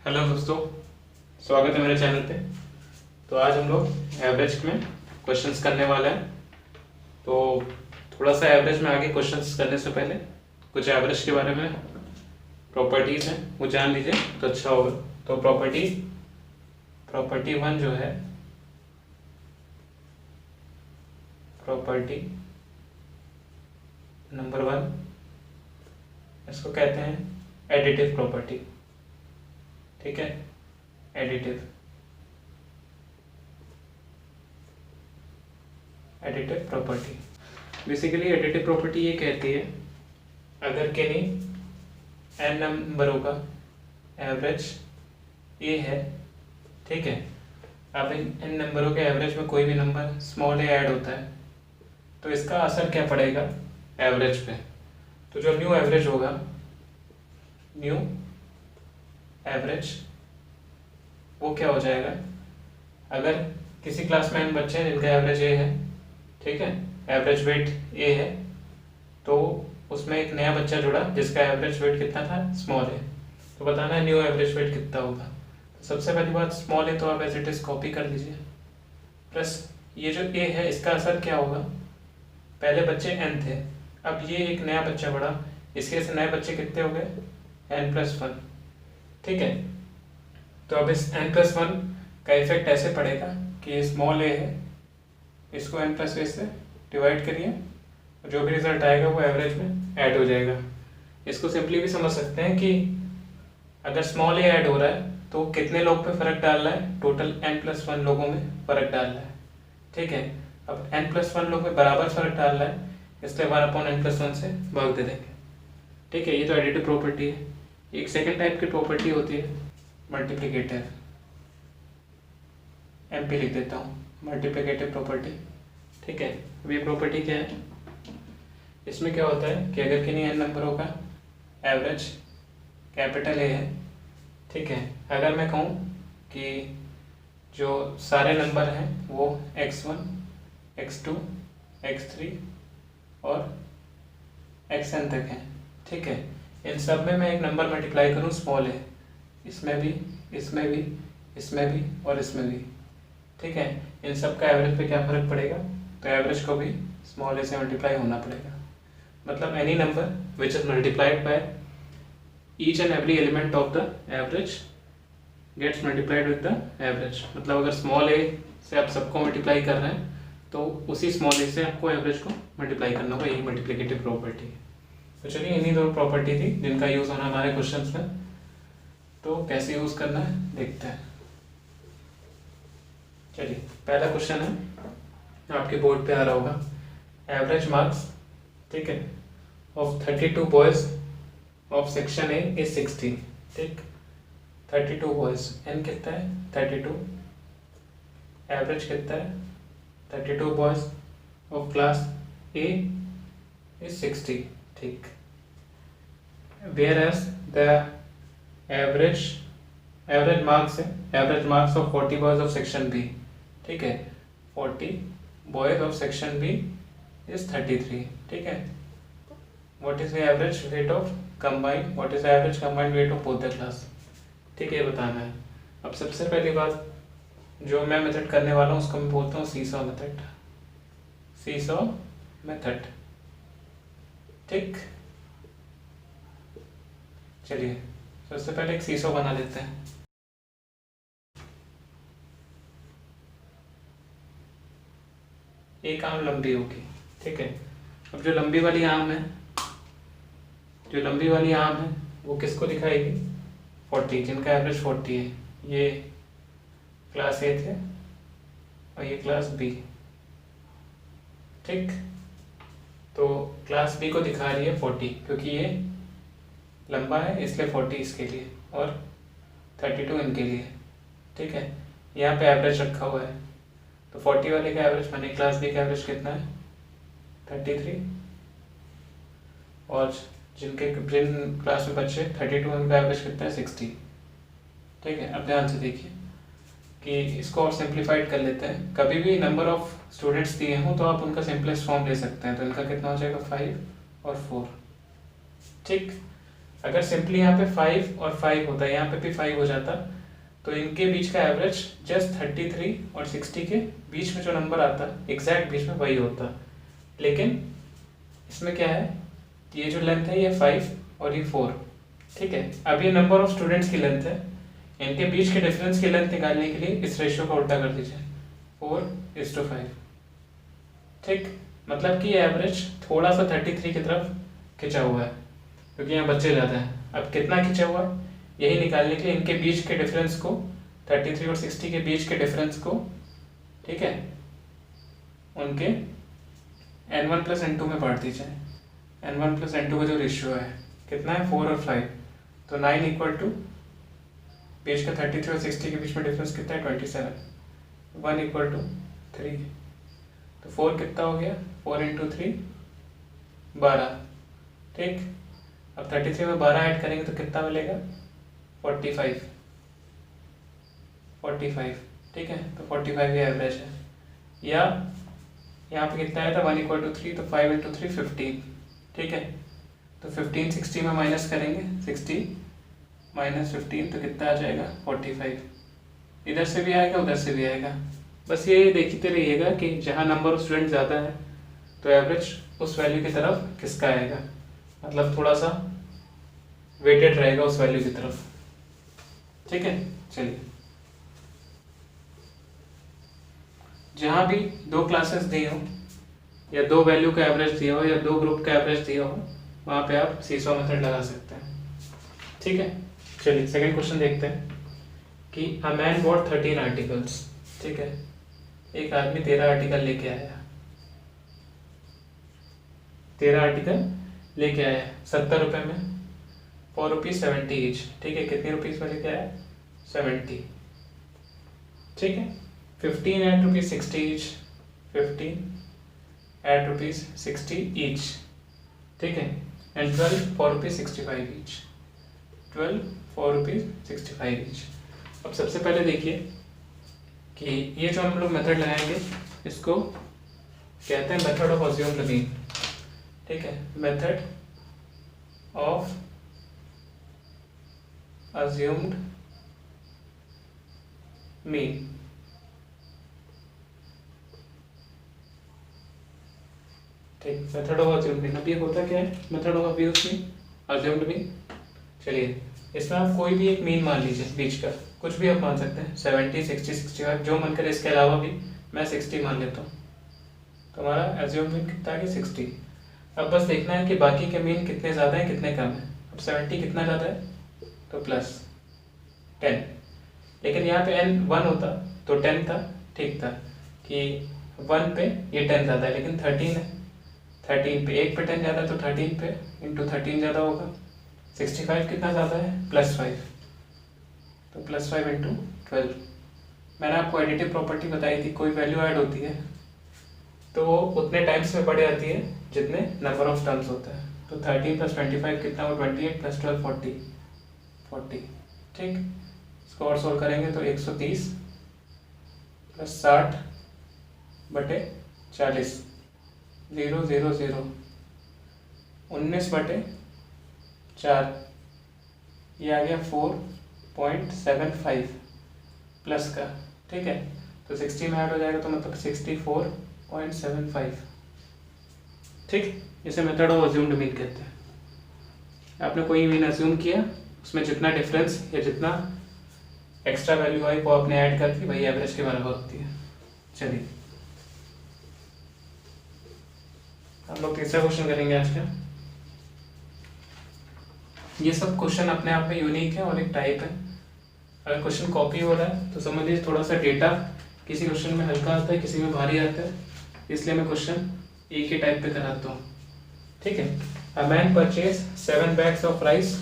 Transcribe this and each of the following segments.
Hello दोस्तों, स्वागत है मेरे चैनल पे। तो आज हम लोग एवरेज में क्वेश्चंस करने वाले हैं। तो थोड़ा सा एवरेज में आगे क्वेश्चंस करने से पहले कुछ एवरेज के बारे में प्रॉपर्टीज़ हैं वो जान लीजिए तो अच्छा होगा। तो प्रॉपर्टी वन जो है, प्रॉपर्टी नंबर वन, इसको कहते हैं एडिटिव प्रॉपर्टी। ठीक है, additive property. Basically additive property ये कहती है अगर किन्हीं n नंबरों का एवरेज a है, ठीक है, अब इन n नंबरों के एवरेज में कोई भी नंबर स्मॉल a ऐड होता है तो इसका असर क्या पड़ेगा एवरेज पे। तो जो न्यू एवरेज होगा, न्यू एवरेज वो क्या हो जाएगा, अगर किसी क्लास में n बच्चे हैं जिनका एवरेज a है, ठीक है, एवरेज वेट a है, तो उसमें एक नया बच्चा जुड़ा जिसका एवरेज वेट कितना था, स्मॉल है, तो बताना है न्यू एवरेज वेट कितना होगा। तो सबसे पहली बात स्मॉल है तो आप एज इट इज कॉपी कर लीजिए, प्लस ये जो a है इसका असर क्या होगा, पहले बच्चे n थे, अब ये एक नया बच्चा बढ़ा, इसके से नए बच्चे कितने हो गए, n+1, ठीक है। तो अब इस n+1 का इफेक्ट ऐसे पड़ेगा कि ये स्मॉल a है, इसको n+a से डिवाइड करिए और जो भी रिजल्ट आएगा वो एवरेज में ऐड हो जाएगा। इसको सिंपली भी समझ सकते हैं कि अगर स्मॉल a ऐड हो रहा है तो कितने लोग पे फर्क डाल रहा है, टोटल n+1 लोगों में फर्क डाल रहा है, ठीक है। अब n+1 लोग में बराबर फर्क डाल रहा है, इसलिए 1/n+1 से भाग दे देंगे, ठीक है। ये तो एडिटिव प्रॉपर्टी है। एक सेकेंड टाइप की प्रॉपर्टी होती है मल्टीप्लिकेटिव, MP लिख देता हूँ, मल्टीप्लिकेटिव प्रॉपर्टी, ठीक है। अब ये प्रॉपर्टी क्या है, इसमें क्या होता है कि अगर किन्हीं n नंबरों का एवरेज कैपिटल A है, ठीक है, अगर मैं कहूँ कि जो सारे नंबर हैं वो x1, x2, x3 और xn तक हैं, ठीक है, इन सब में मैं एक नंबर मल्टीप्लाई करूँ स्मॉल है, इसमें भी, इसमें भी, इसमें भी और इसमें भी, ठीक है, इन सब का एवरेज पे क्या फर्क पड़ेगा, तो एवरेज को भी स्मॉल ए से मल्टीप्लाई होना पड़ेगा। मतलब any number which is multiplied by each and every element of the average gets multiplied with the average. मतलब अगर स्मॉल ए से आप सबको मल्टीप्लाई कर रहे हैं तो उसी स्मॉल ए से आपको एवरेज को मल्टीप्लाई करना होगा, यही मल्टीप्लिकेटिव प्रॉपर्टी है। तो चलिए इन्हीं दो प्रॉपर्टी थी जिनका यूज़ होना हमारे क्वेश्चंस में, तो कैसे यूज़ करना है देखते हैं। चलिए पहला क्वेश्चन है, आपके बोर्ड पे आ रहा होगा, एवरेज मार्क्स, ठीक है, of 32 boys of section A is 60, ठीक, 32 बॉयज, n कितना है 32, एवरेज कितना है 32 boys of class A is 60, ठीक, whereas the average marks है, average marks of 40 boys of section B, ठीक है, 40 boys of section B is 33, ठीक है। What is the average weight of combined, what is the average combined weight of both the class, ठीक है, ये बताना है। अब सबसे पहली बात जो मैं मेथड करने वाला हूँ उसको मैं बोलता हूँ सीसॉ मेथड, सीसॉ मेथड, ठीक। चलिए सबसे पहले एक सीसॉ बना लेते हैं। एक आम लंबी होगी, ठीक है। अब जो लंबी वाली आम है, जो लंबी वाली आम है वो किसको दिखाएगी, 40, जिनका एवरेज 40 है, ये क्लास ए थे और ये क्लास बी, ठीक। तो क्लास बी को दिखा रही है 40 क्योंकि ये लंबा है इसलिए 40 इसके लिए और 32 इनके लिए, ठीक है। यहाँ पे एवरेज रखा हुआ है तो 40 वाले का एवरेज माने क्लास बी का एवरेज कितना है 33, और जिन क्लास में बच्चे 32 उनका एवरेज कितना है 60, ठीक है। अब ध्यान से देखिए कि इसको और सिंप्लीफाइड कर लेते हैं। कभी भी नंबर ऑफ स्टूडेंट्स दिए हों तो आप उनका सिंपलेस्ट फॉर्म ले सकते हैं, तो इनका कितना हो जाएगा 5 और 4, ठीक। अगर सिंपली यहाँ पे 5 और 5 होता, यहाँ पे भी 5 हो जाता, तो इनके बीच का एवरेज जस्ट 33 और 60 के बीच में जो नंबर आता एग्जैक्ट बीच में वही होता। लेकिन इसमें क्या है, ये जो लेंथ है ये 5 और ये 4, ठीक है। अब ये नंबर ऑफ स्टूडेंट्स की लेंथ है, इनके बीच के डिफरेंस की लेंथ निकालने के लिए इस रेशियो को उल्टा कर दीजिए, 4:5, ठीक। मतलब कि एवरेज थोड़ा सा 33 की तरफ खिंचा हुआ है क्योंकि यहाँ बच्चे ज़्यादा हैं। अब कितना खिंचा हुआ है यही निकालने के लिए इनके बीच के डिफरेंस को, 33 और 60 के बीच के डिफरेंस को, ठीक है, उनके n1 + n2 में बांट दीजिए। n1 + n2 का जो रेशियो है कितना है, 4 और 5, तो 9 = बीच का 33 और 60 के बीच में डिफरेंस कितना है, 27, 1 = 3, तो 4 कितना हो गया, 4 × 3 12, ठीक। अब 33 में 12 ऐड करेंगे तो कितना मिलेगा, 45, ठीक है। तो 45 ये एवरेज है। या यहाँ पे कितना आया था, 1 = 3, तो 5 × 3 15, ठीक है। तो 15 60 में माइनस करेंगे, 60 - 15 तो कितना आ जाएगा, 45। इधर से भी आएगा उधर से भी आएगा। बस ये देखते रहिएगा कि जहाँ नंबर ऑफ स्टूडेंट ज़्यादा है तो एवरेज उस वैल्यू की तरफ किसका आएगा, मतलब थोड़ा सा वेटेड रहेगा उस वैल्यू की तरफ, ठीक है। चलिए, जहाँ भी 2 क्लासेस दी हो या 2 वैल्यू का एवरेज दिया हो या 2 ग्रुप का एवरेज दिया हो, वहाँ पे आप सीसॉ मेथड लगा सकते हैं, ठीक है। चलिए सेकंड क्वेश्चन देखते हैं कि अ मैन बॉट 13 आर्टिकल्स, ठीक है। एक आदमी 13 आर्टिकल लेके आया, 13 आर्टिकल लेके आया 70 रुपये में, ₹4.70 ईच, ठीक है। कितने रुपीज़ में लेके आया, 70, ठीक है। 15 at ₹60 each, 15 at ₹60 each, ठीक है। And 12 ₹4.65 each, 12 ₹4.65 each। अब सबसे पहले देखिए कि ये जो हम लोग मेथड लगाएंगे इसको कहते हैं मेथड ऑफ अज्यूम्ड मीन, ठीक है। मेथड ऑफ अज्यूम्ड मीन, ठीक। मेथड ऑफ अज्यूम्ड मीन, अब ये होता क्या है, मेथड ऑफ अज्यूम्ड मीन। चलिए इसमें आप कोई भी एक मीन मान लीजिए, बीच का कुछ भी आप मान सकते हैं, 70, 60, 65 जो मन करे। इसके अलावा भी मैं 60 मान लेता हूँ, तो हमारा अज्यूम्ड मीन कितना है, 60। अब बस देखना है कि बाकी के मीन कितने ज़्यादा हैं कितने कम हैं। अब 70 कितना ज़्यादा है, तो +10, लेकिन यहाँ पे n 1 होता तो 10 था, ठीक था कि 1 पे ये 10 ज़्यादा है, लेकिन 13 है, 13 पे 1 पे 10 ज़्यादा है तो 13 पे × 13 ज़्यादा होगा। 65 कितना ज़्यादा है, +5, तो +5 × 12। मैंने आपको एडिटिव प्रॉपर्टी बताई थी, कोई वैल्यू ऐड होती है तो वो उतने टाइम्स में बढ़ जाती है जितने नंबर ऑफ टर्म्स होता है। तो 13 + 25 कितना हो, 28 + 12 40, ठीक। इसको और सोल्व करेंगे तो 130 + 60/40, 0 0 0, 19/4, ये आ गया 4.75 प्लस का, ठीक है। तो 60 में ऐड हो जाएगा तो मतलब 64.75, ठीक। इसे मेथड ऑफ अज्यूम्ड मीन कहते हैं। आपने कोई मीन अज्यूम किया, उसमें जितना डिफरेंस या जितना एक्स्ट्रा वैल्यू आई वो आपने ऐड कर दी, वही एवरेज के बराबर होती है। चलिए हम लोग तीसरा क्वेश्चन करेंगे आज का। ये सब क्वेश्चन अपने आप में यूनिक है और एक टाइप है। अगर क्वेश्चन कॉपी हो रहा है तो समझ लीजिए थोड़ा सा डेटा किसी क्वेश्चन में हल्का आता है, किसी में भारी आता है, इसलिए मैं क्वेश्चन एक ही टाइप पे कराता हूँ, ठीक है। A man purchase 7 bags of rice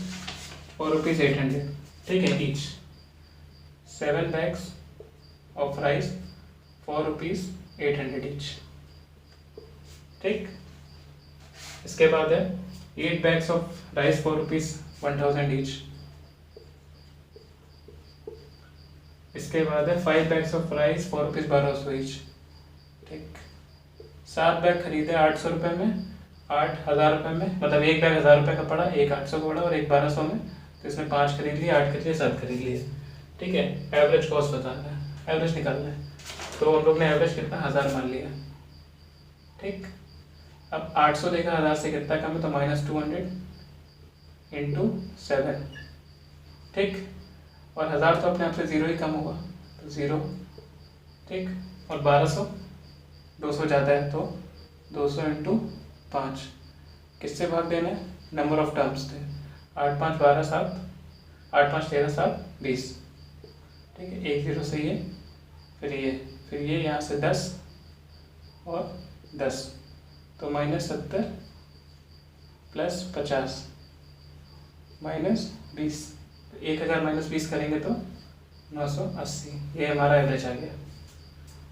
for ₹800, ठीक है, each. 7 bags of rice for ₹800 each, ठीक। इसके बाद है 8 bags of rice for ₹1000 each. इसके बाद है 5 bags of rice for ₹1200 each, ठीक। 7 बैग खरीदे 800 रुपये में 8,000 रुपये में, मतलब एक बैग 1000 रुपये का पड़ा, एक 800 का पड़ा और एक 1200 में, तो इसने 5 खरीद लिए, 8 खरीद लिए, 7 खरीद लिए। ठीक है, एवरेज कॉस्ट बताना है, एवरेज निकालना है। तो हम लोग ने एवरेज कितना 1000 मान लिया। ठीक, अब 800 देखा 1000 से कितना कम है, तो -200 इंटू 7। ठीक, और 1000 तो अपने आप से 0 ही कम होगा, तो 0। ठीक, और 1200 200 ज़्यादा है, तो 200 इंटू 5। किससे भाग देना है, नंबर ऑफ टर्म्स थे। 8 5 12 7, 8 5 13 7 20। ठीक है, 1 0 से ये, फिर ये यहाँ से 10 और 10, तो -70 प्लस 50 -20। 1000 -20 करेंगे तो 980। ये हमारा एवरेज आ गया।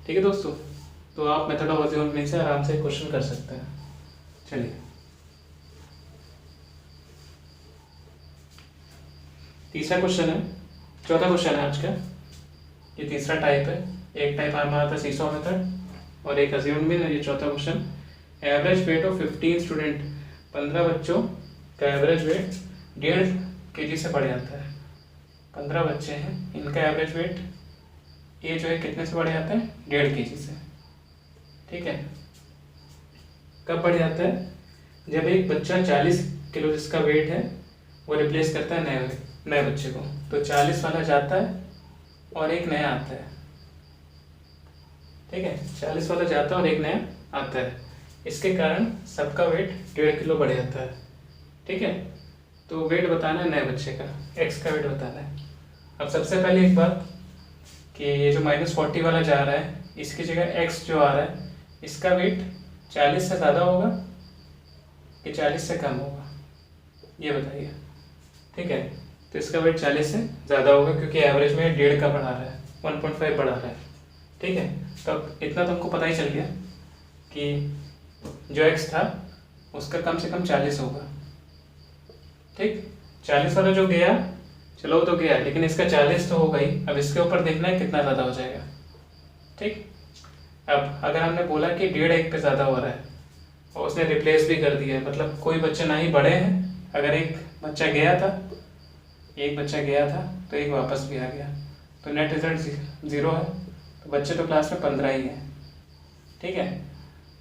ठीक है दोस्तों, तो आप मेथड ऑफ अज्यूमिंग से आराम से क्वेश्चन कर सकते हैं। चलिए, तीसरा क्वेश्चन है, चौथा क्वेश्चन है आज का। ये तीसरा टाइप है। एक टाइप हमारा था सीसॉ मेथड और एक अज्यूमिंग है। ये चौथा question, average weight of 15 student, 15 बच्चों का एवरेज वेट 1.5 kg से बढ़ जाता है। 15 बच्चे हैं, इनका एवरेज वेट ये जो है कितने से बढ़ जाता है, 1.5 kg से। ठीक है, कब बढ़ जाता है, जब एक बच्चा 40 किलो जिसका वेट है वो रिप्लेस करता है नए बच्चे को, तो 40 वाला जाता है और एक नया आता है। ठीक है, 40 वाला जाता है और एक नया आता है, इसके कारण सबका वेट 1.5 किलो बढ़ जाता है। ठीक है, तो वेट बताना है नए बच्चे का, एक्स का वेट बताना है। अब सबसे पहले एक बात कि ये जो -40 वाला जा रहा है, इसकी जगह एक्स जो आ रहा है, इसका वेट 40 से ज़्यादा होगा कि 40 से कम होगा, ये बताइए। ठीक है, तो इसका वेट 40 से ज़्यादा होगा क्योंकि एवरेज में 1.5 का बढ़ा रहा है, 1.5 बढ़ा रहा है। ठीक है, तो अब इतना तुमको पता ही चल गया कि जो एक्स था उसका कम से कम 40 होगा। ठीक, 40 वाला जो गया, चलो वो तो गया, लेकिन इसका 40 तो होगा ही। अब इसके ऊपर देखना है कितना ज़्यादा हो जाएगा। ठीक, अब अगर हमने बोला कि 1.5 एक पे ज़्यादा हो रहा है और उसने रिप्लेस भी कर दिया है, मतलब कोई बच्चे ना ही बढ़े हैं, अगर एक बच्चा गया था तो एक वापस भी आ गया, तो नेट रिजल्ट 0 है, तो बच्चे तो क्लास में 15 ही हैं। ठीक है,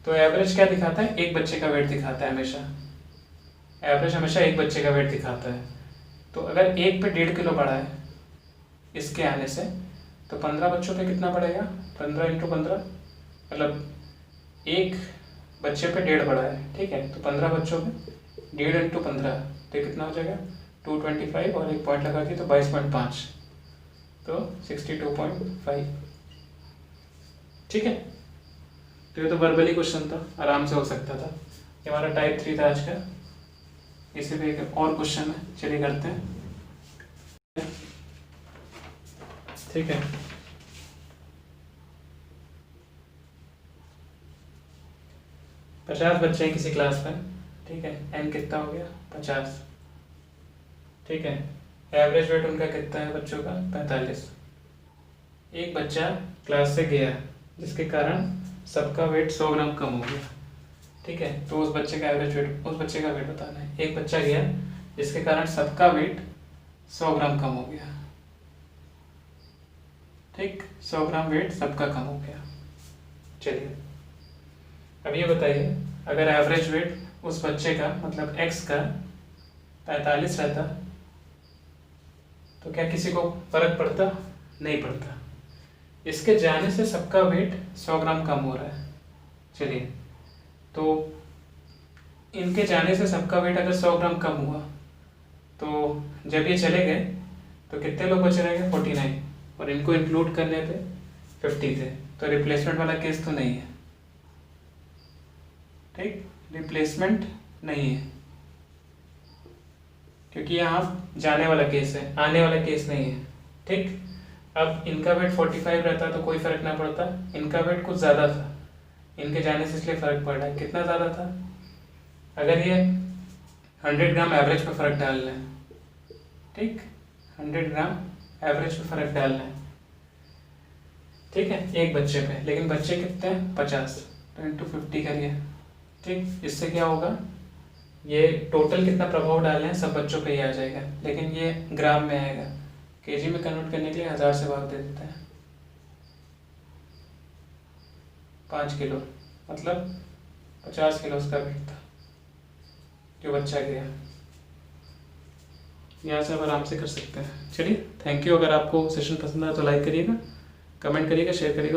तो एवरेज क्या दिखाता है, एक बच्चे का वेट दिखाता है हमेशा। एवरेज हमेशा एक बच्चे का वेट दिखाता है। तो अगर एक पे 1.5 किलो बढ़ा है इसके आने से, तो 15 बच्चों पे कितना बढ़ेगा, 15 इंटू 15, मतलब एक बच्चे पे 1.5 बढ़ा है। ठीक है, तो 15 बच्चों पे 1.5 इंटू 15, तो कितना हो जाएगा 225, और एक पॉइंट लगा दी तो 22.5, तो 62.5। ठीक है, तो ये तो वर्बली क्वेश्चन था, आराम से हो सकता था। ये हमारा टाइप 3 था आज का। इसी पे एक और क्वेश्चन है, चलिए करते हैं। ठीक है, पचास बच्चे हैं किसी क्लास में। ठीक है, एन कितना हो गया 50। ठीक है, एवरेज वेट उनका कितना है बच्चों का 45। एक बच्चा क्लास से गया जिसके कारण सबका वेट 100 ग्राम कम हो गया। ठीक है, तो उस बच्चे का एवरेज वेट, उस बच्चे का वेट बताना है। एक बच्चा गया जिसके कारण सबका वेट 100 ग्राम कम हो गया। ठीक, 100 ग्राम वेट सबका कम हो गया। चलिए, अब ये बताइए, अगर एवरेज वेट उस बच्चे का, मतलब एक्स का 45 रहता, तो क्या किसी को फर्क पड़ता, नहीं पड़ता। इसके जाने से सबका वेट 100 ग्राम कम हो रहा है। चलिए, तो इनके जाने से सबका वेट अगर 100 ग्राम कम हुआ, तो जब ये चले गए तो कितने लोग बचे रहेंगे 49, और इनको इंक्लूड करने पे 50 थे, तो रिप्लेसमेंट वाला केस तो नहीं है। ठीक, रिप्लेसमेंट नहीं है क्योंकि यहाँ जाने वाला केस है, आने वाला केस नहीं है। ठीक, अब इनका वेट 45 रहता तो कोई फर्क ना पड़ता, इनका वेट कुछ ज़्यादा था, इनके जाने से इसलिए फर्क पड़ रहा है। कितना ज़्यादा था, अगर ये 100 ग्राम एवरेज पे फर्क डालना है। ठीक, 100 ग्राम एवरेज पे फर्क डालना है। ठीक है, एक बच्चे पे, लेकिन बच्चे कितने हैं 50, तो इंटू 50 करिए, ठीक, इससे क्या होगा, ये टोटल कितना प्रभाव डाले हैं सब बच्चों पे ही आ जाएगा, लेकिन ये ग्राम में आएगा। केजी में कन्वर्ट करने के लिए 1000 से भाग दे देता है। 5 किलो मतलब 50 किलो उसका वेट था जो बच्चा गया। यहाँ से आप आराम से कर सकते हैं। चलिए, थैंक यू। अगर आपको सेशन पसंद आया तो लाइक करिएगा, कमेंट करिएगा, शेयर करिएगा।